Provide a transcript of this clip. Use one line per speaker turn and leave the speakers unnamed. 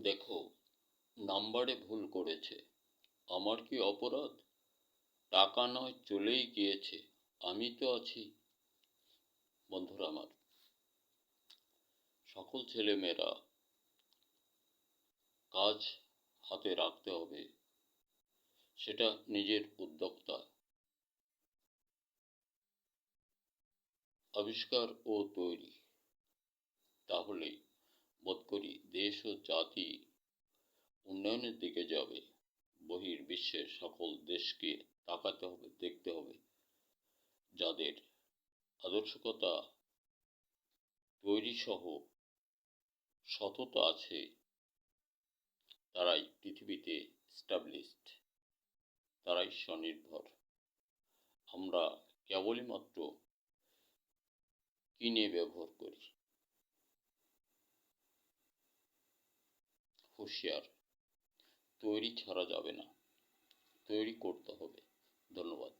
দেখো, নাম্বারে ভুল করেছে। আমার কি অপরাধ? টাকা নয় চলেই গিয়েছে, আমি তো আছি। বন্ধুরা আমার, সকল ছেলেমেয়েরা কাজ হাতে রাখতে হবে, সেটা নিজের উদ্যোক্তা। আবিষ্কার ও তৈরি, তাহলেই বোধ করি দেশ ও জাতি উন্নয়নের দিকে যাবে। বহির্বিশ্বের সকল দেশকে তাকাতে হবে, দেখতে হবে। যাদের আদর্শকতা তৈরি সহ সততা আছে, তারাই পৃথিবীতে এস্টাবলিশড, তারাই স্বনির্ভর। আমরা কেবলই মাত্র কিনে ব্যবহার করি। হুঁশিয়ার, তৈরি ছাড়া যাবে না, তৈরি করতে হবে। ধন্যবাদ।